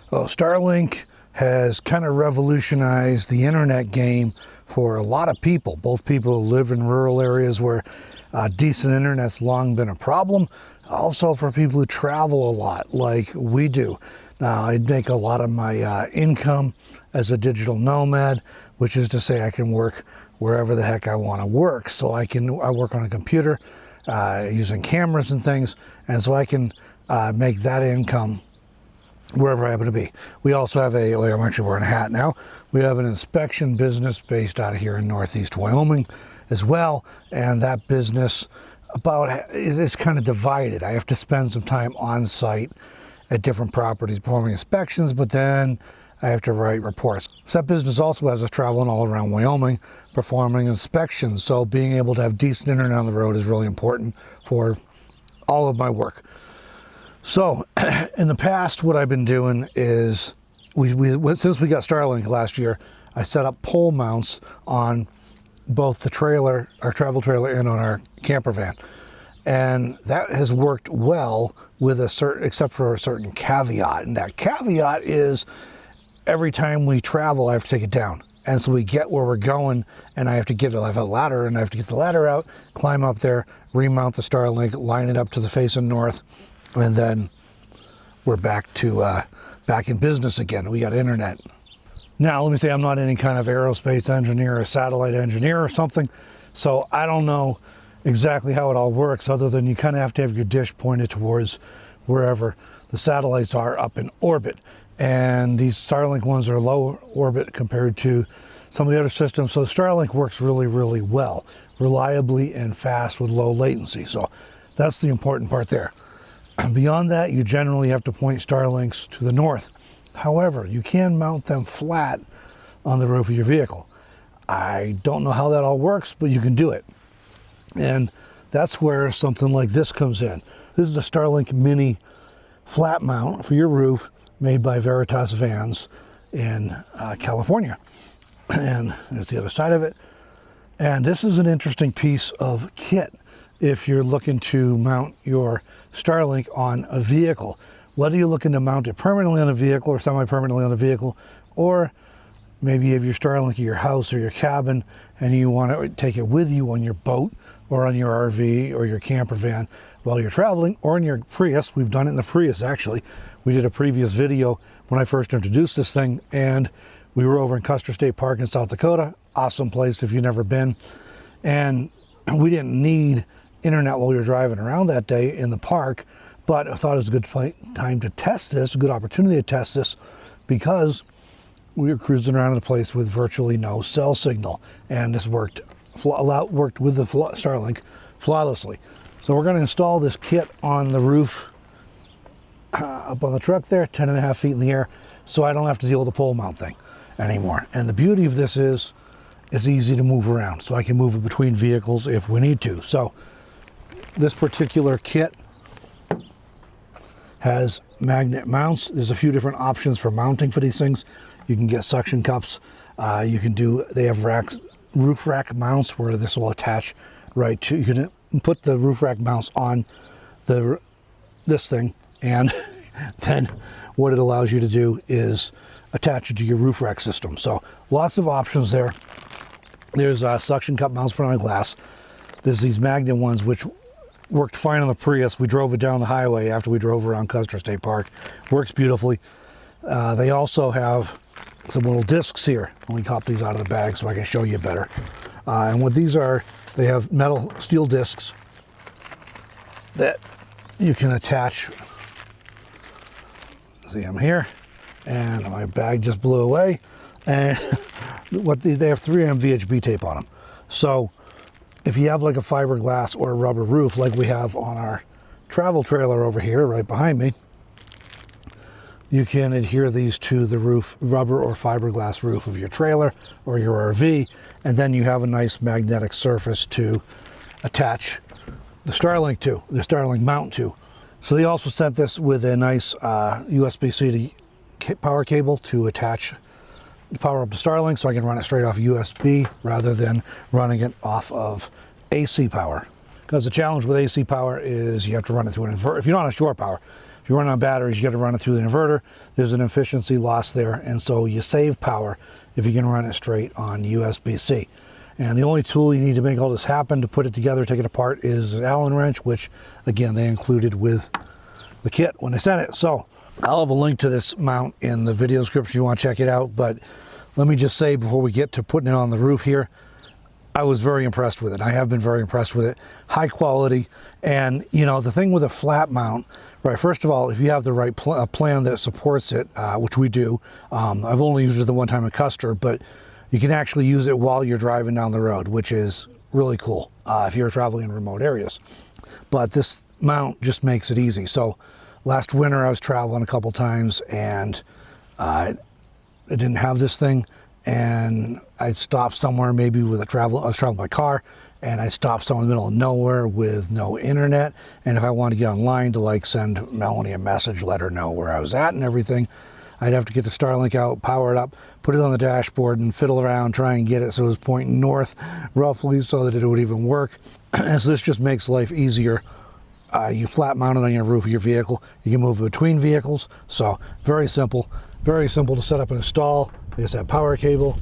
Well, Starlink has kind of revolutionized the internet game for a lot of people, both people who live in rural areas where decent internet's long been a problem, also for people who travel a lot like we do. Now, I make a lot of my income as a digital nomad, which is to say I can work wherever the heck I want to work. So I work on a computer using cameras and things, and so I can make that income wherever I happen to be. We also have I'm actually wearing a hat now. We have an inspection business based out of here in Northeast Wyoming as well, and that business is kind of divided. I have to spend some time on site at different properties performing inspections, but then I have to write reports. So that business also has us traveling all around Wyoming performing inspections, so being able to have decent internet on the road is really important for all of my work. So in the past, what I've been doing is, since we got Starlink last year, I set up pole mounts on both the trailer, our travel trailer, and on our camper van. And that has worked well with except for a certain caveat. And that caveat is every time we travel, I have to take it down. And so we get where we're going, and I have a ladder, and I have to get the ladder out, climb up there, remount the Starlink, line it up to the facing north, and then we're back in business again. We got internet. Now, let me say I'm not any kind of aerospace engineer or satellite engineer or something, so I don't know exactly how it all works, other than you kind of have to have your dish pointed towards wherever the satellites are up in orbit. And these Starlink ones are low orbit compared to some of the other systems, so Starlink works really, really well, reliably and fast with low latency. So that's the important part there. Beyond that, you generally have to point Starlinks to the north. However, you can mount them flat on the roof of your vehicle. I don't know how that all works, but you can do it. And that's where something like this comes in. This is a Starlink Mini flat mount for your roof made by Veritas Vans in California. And there's the other side of it. And this is an interesting piece of kit if you're looking to mount your Starlink on a vehicle. Whether you're looking to mount it permanently on a vehicle or semi-permanently on a vehicle, or maybe you have your Starlink at your house or your cabin and you want to take it with you on your boat or on your RV or your camper van while you're traveling, or in your Prius. We've done it in the Prius, actually. We did a previous video when I first introduced this thing, and we were over in Custer State Park in South Dakota. Awesome place if you've never been. And we didn't need internet while we were driving around that day in the park, but I thought it was a good time to test this, a good opportunity to test this, because we were cruising around in a place with virtually no cell signal, and this worked with the Starlink flawlessly. So we're going to install this kit on the roof up on the truck there, 10.5 feet in the air, so I don't have to deal with the pole mount thing anymore. And the beauty of this is it's easy to move around, so I can move it between vehicles if we need to. So this particular kit has magnet mounts. There's a few different options for mounting for these things. You can get suction cups. They have roof rack mounts where this will attach right to, you can put the roof rack mounts on this thing, and then what it allows you to do is attach it to your roof rack system. So lots of options there. There's suction cup mounts put on glass. There's these magnet ones which worked fine on the Prius. We drove it down the highway after we drove around Custer State Park. Works beautifully. They also have some little discs here. Let me pop these out of the bag so I can show you better. And what these are, they have steel discs that you can attach. See, I'm here, and my bag just blew away. And they have 3M VHB tape on them. So if you have like a fiberglass or a rubber roof like we have on our travel trailer over here right behind me, you can adhere these to the rubber or fiberglass roof of your trailer or your RV, and then you have a nice magnetic surface to attach the Starlink mount to. So they also sent this with a nice USB-C to power cable to attach to power up the Starlink, so I can run it straight off USB rather than running it off of AC power. Because the challenge with AC power is you have to run it through an inverter. If you're not on shore power, If you run on batteries, you got to run it through the inverter. There's an efficiency loss there, and so you save power if you can run it straight on USB-C. And the only tool you need to make all this happen, to put it together, take it apart, is an Allen wrench, which again they included with the kit when they sent it. So I'll have a link to this mount in the video description if you want to check it out. But let me just say before we get to putting it on the roof here, I was very impressed with it. I have been very impressed with it. High quality. And you know, the thing with a flat mount, right, first of all, if you have the right plan that supports it, which we do, I've only used it the one time in Custer, but you can actually use it while you're driving down the road, which is really cool if you're traveling in remote areas. But this mount just makes it easy. So last winter I was traveling a couple times and I didn't have this thing, and I stopped somewhere maybe with I was traveling by car, and I stopped somewhere in the middle of nowhere with no internet, and if I wanted to get online to like send Melanie a message, let her know where I was at and everything, I'd have to get the Starlink out, power it up, put it on the dashboard and fiddle around, try and get it so it was pointing north roughly so that it would even work. And so this just makes life easier. You flat mount it on your roof of your vehicle. You can move between vehicles. So very simple to set up and install. Like I said, power cable.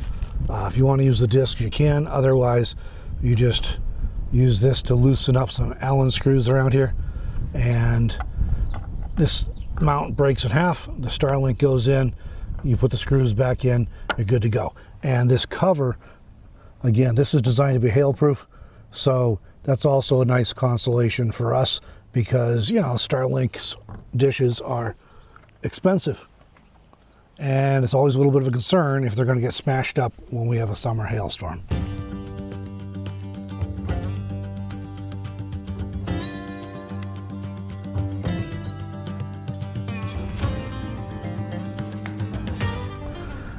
If you want to use the discs, you can. Otherwise, you just use this to loosen up some Allen screws around here. And this mount breaks in half. The Starlink goes in. You put the screws back in. You're good to go. And this cover, again, this is designed to be hail-proof. So that's also a nice consolation for us because, you know, Starlink's dishes are expensive. And it's always a little bit of a concern if they're going to get smashed up when we have a summer hailstorm.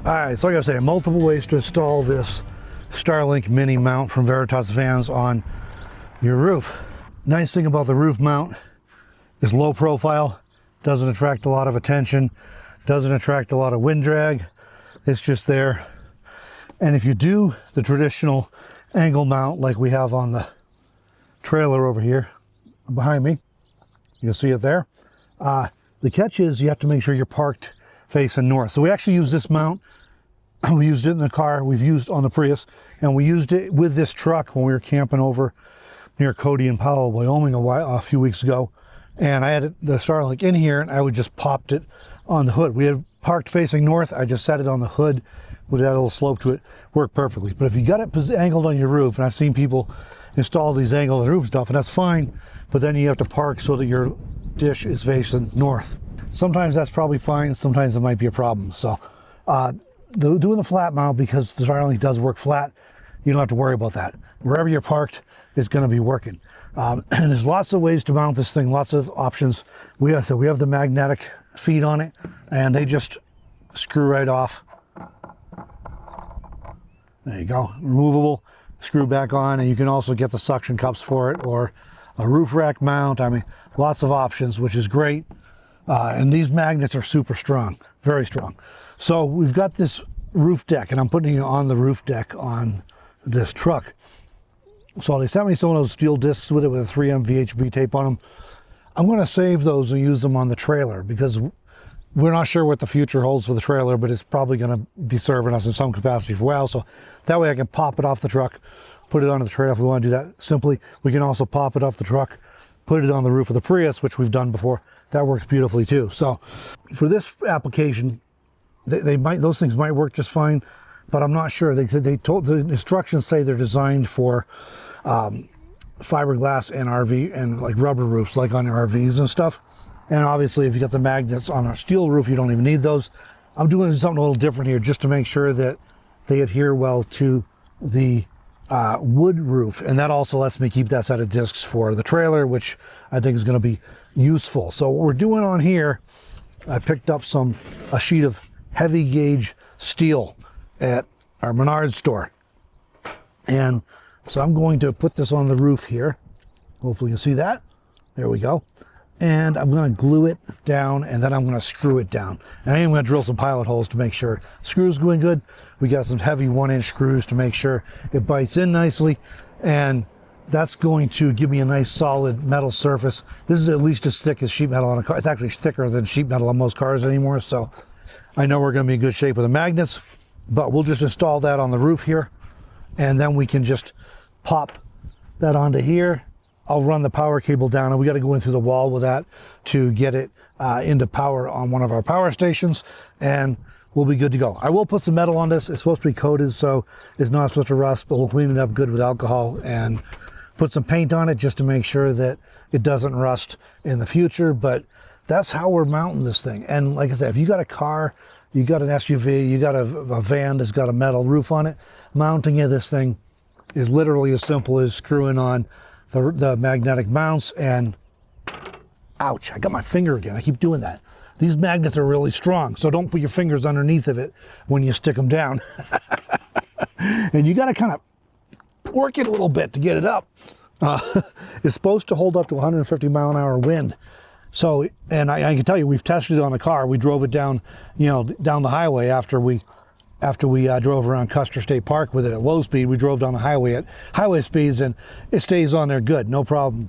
All right, so like I was saying, multiple ways to install this Starlink Mini Mount from Veritas Vans on your roof. Nice thing about the roof mount is low profile, doesn't attract a lot of attention, doesn't attract a lot of wind drag. It's just there. And if you do the traditional angle mount like we have on the trailer over here behind me, you'll see it there. The catch is you have to make sure you're parked facing north. So we actually use this mount. We used it in the car, we've used on the Prius, and we used it with this truck when we were camping over near Cody and Powell, Wyoming a few weeks ago. And I had the Starlink in here and I would just popped it on the hood. We had parked facing north. I just set it on the hood with that little slope to it. Worked perfectly. But if you got it angled on your roof, and I've seen people install these angled on the roof stuff, and that's fine, but then you have to park so that your dish is facing north. Sometimes that's probably fine. Sometimes it might be a problem. So doing the flat mount, because the Starlink does work flat, you don't have to worry about that. Wherever you're parked, it's going to be working. And there's lots of ways to mount this thing, lots of options. We have the magnetic feet on it, and they just screw right off. There you go, removable, screw back on, and you can also get the suction cups for it, or a roof rack mount. I mean, lots of options, which is great. And these magnets are super strong, very strong. So we've got this roof deck, and I'm putting it on the roof deck on this truck. So they sent me some of those steel discs with it with a 3M VHB tape on them. I'm going to save those and use them on the trailer because we're not sure what the future holds for the trailer, but it's probably going to be serving us in some capacity for a while. So that way I can pop it off the truck, put it onto the trailer if we want to do that simply. We can also pop it off the truck, put it on the roof of the Prius, which we've done before. That works beautifully too. So for this application, those things might work just fine, but I'm not sure. They told, the instructions say they're designed for fiberglass and RV and like rubber roofs, like on RVs and stuff. And obviously if you got the magnets on a steel roof, you don't even need those. I'm doing something a little different here just to make sure that they adhere well to the wood roof. And that also lets me keep that set of discs for the trailer, which I think is going to be useful. So what we're doing on here, I picked up a sheet of heavy gauge steel at our Menards store. And so I'm going to put this on the roof here. Hopefully you can see that. There we go. And I'm going to glue it down, and then I'm going to screw it down. And I am going to drill some pilot holes to make sure screws going good. We got some heavy 1-inch screws to make sure it bites in nicely. And that's going to give me a nice solid metal surface. This is at least as thick as sheet metal on a car. It's actually thicker than sheet metal on most cars anymore, so I know we're going to be in good shape with the magnets. But we'll just install that on the roof here, and then we can just pop that onto here. I'll run the power cable down, and we got to go in through the wall with that to get it into power on one of our power stations, and we'll be good to go. I will put some metal on this. It's supposed to be coated, so it's not supposed to rust, but we'll clean it up good with alcohol and put some paint on it just to make sure that it doesn't rust in the future. But that's how we're mounting this thing. And like I said, if you got a car, you got an SUV, you got a van that's got a metal roof on it, mounting of this thing is literally as simple as screwing on the magnetic mounts. And ouch, I got my finger again. I keep doing that. These magnets are really strong, so don't put your fingers underneath of it when you stick them down. And you got to kind of work it a little bit to get it up. It's supposed to hold up to 150 mile an hour wind. So, and I can tell you, we've tested it on the car. We drove it down, down the highway after we drove around Custer State Park with it at low speed. We drove down the highway at highway speeds, and it stays on there good, no problem.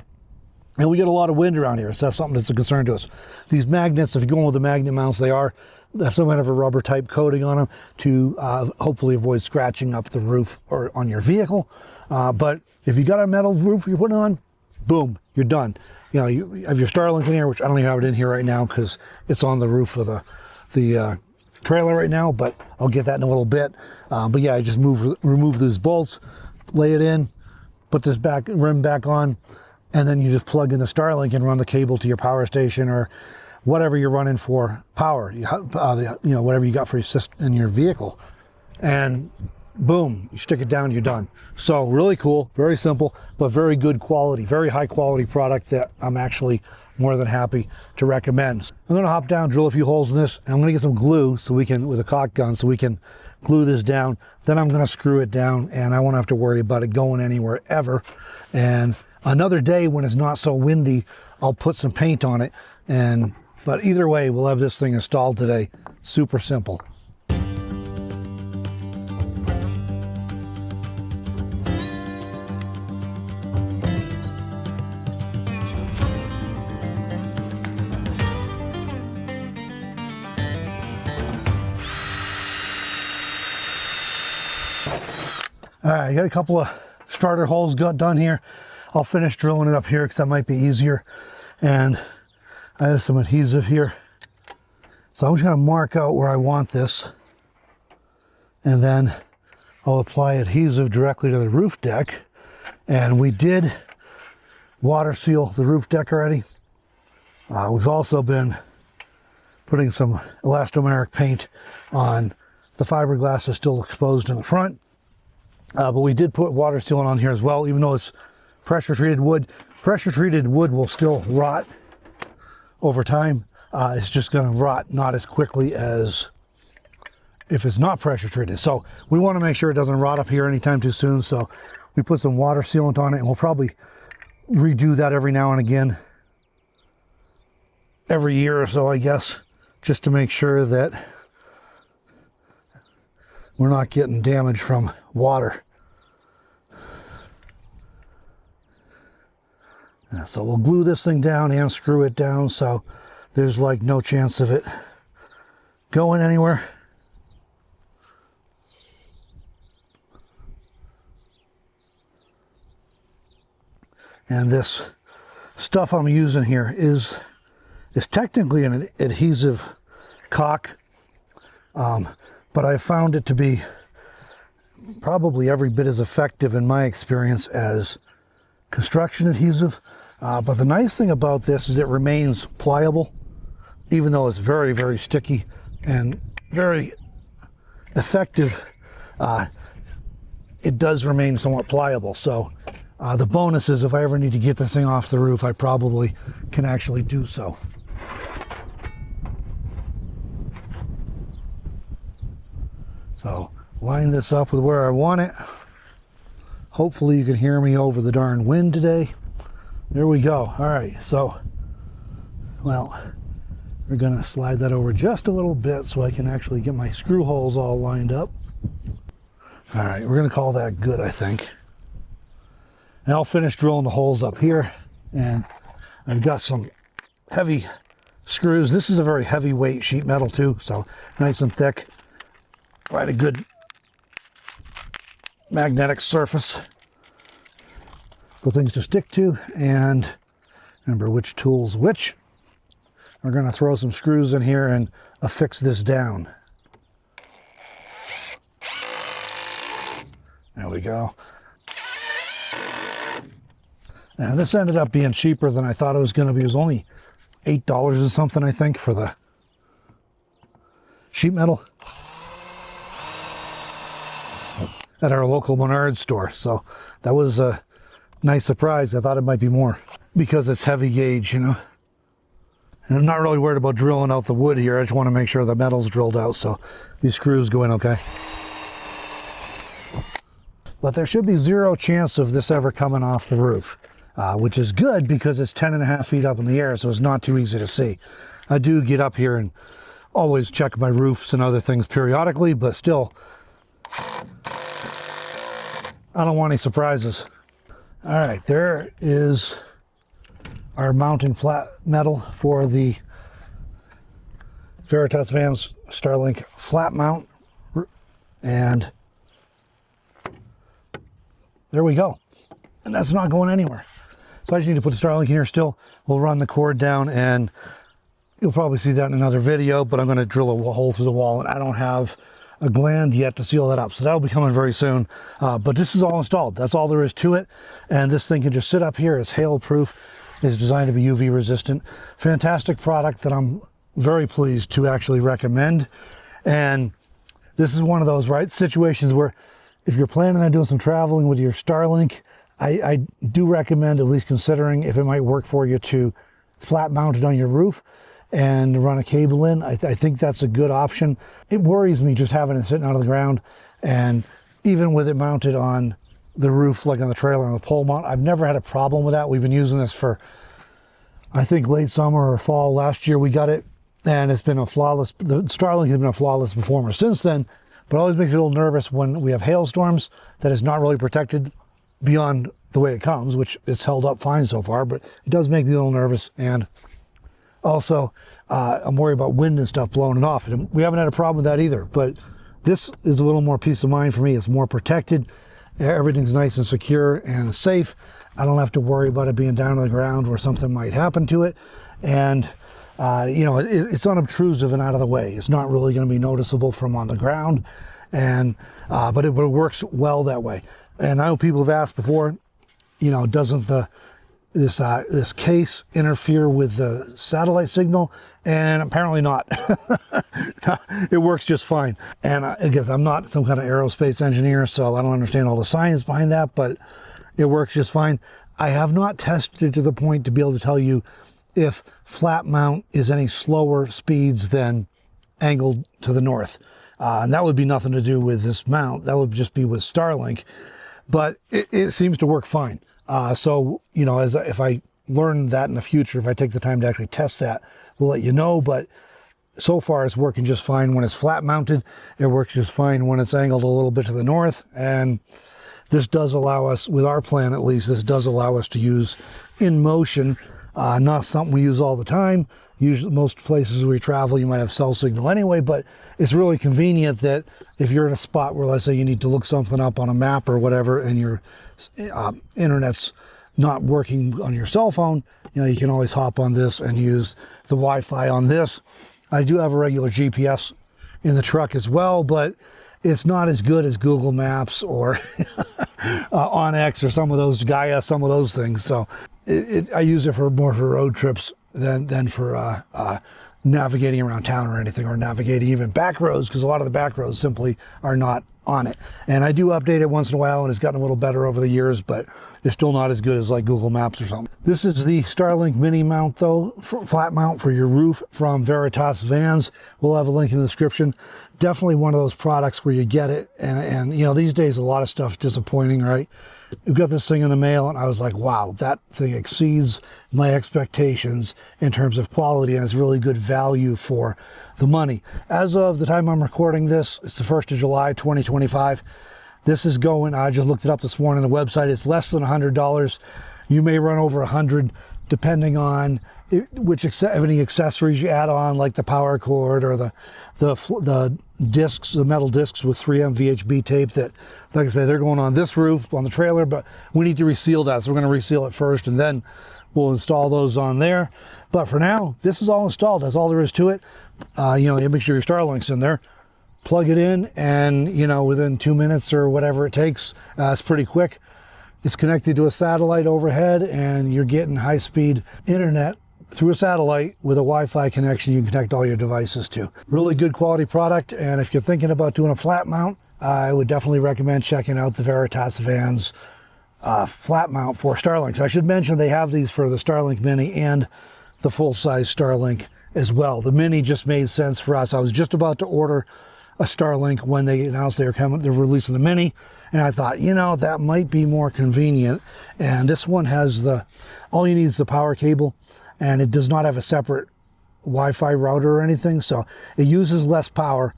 And we get a lot of wind around here, so that's something that's a concern to us. These magnets, if you're going with the magnet mounts, they have some kind of a rubber type coating on them to hopefully avoid scratching up the roof or on your vehicle. But if you got a metal roof you're putting on, boom, you're done. You have your Starlink in here, which I don't even have it in here right now because it's on the roof of the trailer right now, but I'll get that in a little bit. But yeah, I just remove these bolts, lay it in, put this rim back on, and then you just plug in the Starlink and run the cable to your power station or whatever you're running for power, whatever you got for your system in your vehicle. And boom, you stick it down, you're done. So really cool, very simple, but very good quality, very high quality product that I'm actually more than happy to recommend. I'm gonna hop down, drill a few holes in this, and I'm gonna get some glue so we can, with a caulk gun, so we can glue this down. Then I'm gonna screw it down, and I won't have to worry about it going anywhere ever. And another day when it's not so windy, I'll put some paint on it. But either way, we'll have this thing installed today. Super simple. All right, I got a couple of starter holes done here. I'll finish drilling it up here because that might be easier. And I have some adhesive here. So I'm just gonna mark out where I want this. And then I'll apply adhesive directly to the roof deck. And we did water seal the roof deck already. We've also been putting some elastomeric paint on the fiberglass that's still exposed in the front. But we did put water sealant on here as well, even though it's pressure treated wood. Pressure treated wood will still rot over time. It's just going to rot not as quickly as if it's not pressure treated. So we want to make sure it doesn't rot up here anytime too soon. So we put some water sealant on it, and we'll probably redo that every now and again, every year or so, I guess, just to make sure that we're not getting damage from water. So we'll glue this thing down and screw it down so there's like no chance of it going anywhere. And this stuff I'm using here is technically an adhesive caulk, but I found it to be probably every bit as effective in my experience as construction adhesive. But the nice thing about this is it remains pliable, even though it's very, very sticky and very effective. It does remain somewhat pliable. So the bonus is if I ever need to get this thing off the roof, I probably can actually do so. So line this up with where I want it. Hopefully you can hear me over the darn wind today. There we go. All right, so, well, we're gonna slide that over just a little bit so I can actually get my screw holes all lined up. All right, we're gonna call that good, I think. And I'll finish drilling the holes up here. And I've got some heavy screws. This is a very heavyweight sheet metal too, so nice and thick. Quite a good magnetic surface for things to stick to. And remember which tool's which. We're going to throw some screws in here and affix this down. There we go. And this ended up being cheaper than I thought it was going to be. It was only $8 or something, I think, for the sheet metal at our local Menards store. So that was a nice surprise. I thought it might be more because it's heavy gauge, you know. And I'm not really worried about drilling out the wood here. I just want to make sure the metal's drilled out, so these screws go in okay. But there should be zero chance of this ever coming off the roof, which is good because it's 10.5 feet up in the air, so it's not too easy to see. I do get up here and always check my roofs and other things periodically, but still, I don't want any surprises. All right, there is our mounting flat metal for the Veritas Vans Starlink flat mount. And there we go. And that's not going anywhere. So I just need to put the Starlink in here still. We'll run the cord down and you'll probably see that in another video, but I'm going to drill a hole through the wall and I don't have a gland yet to seal that up. So that'll be coming very soon. But this is all installed. That's all there is to it. And this thing can just sit up here. It's hail proof. Is designed to be UV resistant. Fantastic product that I'm very pleased to actually recommend. And this is one of those situations where if you're planning on doing some traveling with your Starlink, I do recommend at least considering if it might work for you to flat mount it on your roof and run a cable in. I think that's a good option. It worries me just having it sitting out of the ground, and even with it mounted on the roof, like on the trailer on the pole mount, I've never had a problem with that. We've been using this for, I think, late summer or fall last year we got it, and it's been a flawless, the Starlink has been a flawless performer since then, but it always makes me a little nervous when we have hailstorms that is not really protected beyond the way it comes, which it's held up fine so far, but it does make me a little nervous. And also, I'm worried about wind and stuff blowing it off. And we haven't had a problem with that either, but this is a little more peace of mind for me. It's more protected. Everything's nice and secure and safe. I don't have to worry about it being down on the ground where something might happen to it. And, you know, it's unobtrusive and out of the way. It's not really going to be noticeable from on the ground. And, but it works well that way. And I know people have asked before, you know, doesn't this case interfere with the satellite signal? And apparently not. It works just fine. And I guess I'm not some kind of aerospace engineer, so I don't understand all the science behind that, but it works just fine. I have not tested it to the point to be able to tell you if flat mount is any slower speeds than angled to the north. And that would be nothing to do with this mount. That would just be with Starlink. But it seems to work fine. So, you know, if I learn that in the future, if I take the time to actually test that, we'll let you know. But so far it's working just fine when it's flat mounted. It works just fine when it's angled a little bit to the north. And this does allow us, with our plan at least, this does allow us to use in motion. Not something we use all the time. Usually, most places we travel, you might have cell signal anyway, but it's really convenient that if you're in a spot where, let's say, you need to look something up on a map or whatever, and your internet's not working on your cell phone, you know, you can always hop on this and use the Wi-Fi on this. I do have a regular GPS in the truck as well, but it's not as good as Google Maps or Onyx or some of those Gaia, some of those things. So I use it more for road trips than for navigating around town or anything, or navigating even back roads, because a lot of the back roads simply are not on it. And I do update it once in a while, and it's gotten a little better over the years, but it's still not as good as like Google Maps or something. This is the Starlink Mini Mount, though, flat mount for your roof from Veritas Vans. We'll have a link in the description. Definitely one of those products where you get it, and you know, these days a lot of stuff's disappointing, right? We got this thing in the mail, and I was like, wow, that thing exceeds my expectations in terms of quality, and it's really good value for the money. As of the time I'm recording this, it's the 1st of July, 2025. This is going, I just looked it up this morning on the website, it's less than $100. You may run over 100 depending on any accessories you add on, like the power cord or the discs, the metal discs with 3M VHB tape that, like I say, they're going on this roof, on the trailer, but we need to reseal that. So we're going to reseal it first, and then we'll install those on there. But for now, this is all installed. That's all there is to it. You make sure your Starlink's in there. Plug it in, and within 2 minutes or whatever it takes, it's pretty quick. It's connected to a satellite overhead, and you're getting high-speed internet through a satellite with a Wi-Fi connection you can connect all your devices to. Really good quality product, and if you're thinking about doing a flat mount, I would definitely recommend checking out the Veritas Vans flat mount for Starlinks. I should mention they have these for the Starlink Mini and the full-size Starlink as well. The Mini just made sense for us. I was just about to order a Starlink when they announced they're releasing the Mini, and I thought, that might be more convenient. And this one has all you need is the power cable, and it does not have a separate Wi-Fi router or anything, so it uses less power.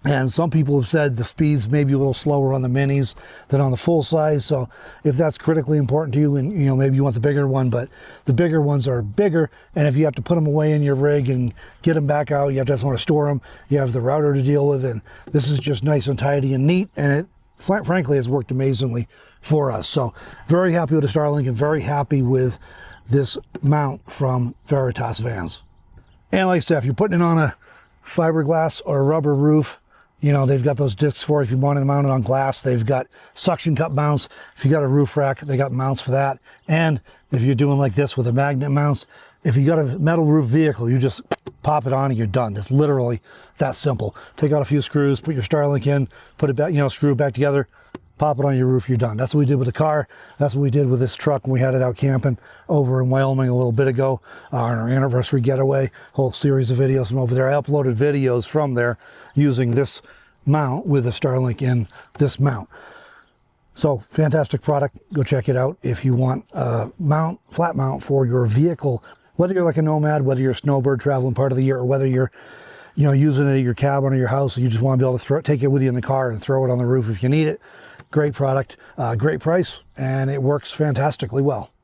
And some people have said the speeds may be a little slower on the Minis than on the full size. So if that's critically important to you, and maybe you want the bigger one, but the bigger ones are bigger, and if you have to put them away in your rig and get them back out, you have to somewhere to store them. You have the router to deal with, and this is just nice and tidy and neat, and it frankly has worked amazingly for us. So very happy with the Starlink, and very happy with this mount from Veritas Vans. And like I said, if you're putting it on a fiberglass or a rubber roof, they've got those discs for it. If you want to mount it on glass, they've got suction cup mounts. If you got a roof rack, they got mounts for that. And if you're doing like this with the magnet mounts, if you got a metal roof vehicle, you just pop it on and you're done. It's literally that simple. Take out a few screws, put your Starlink in, put it back, screw it back together, pop it on your roof, you're done. That's what we did with the car. That's what we did with this truck when we had it out camping over in Wyoming a little bit ago on our anniversary getaway. Whole series of videos from over there. I uploaded videos from there using this mount with the Starlink in this mount. So fantastic product. Go check it out if you want a flat mount for your vehicle, whether you're like a Nomad, whether you're a snowbird traveling part of the year, or whether you're using it at your cabin or your house, and you just want to be able to take it with you in the car and throw it on the roof if you need it. Great product, great price, and it works fantastically well.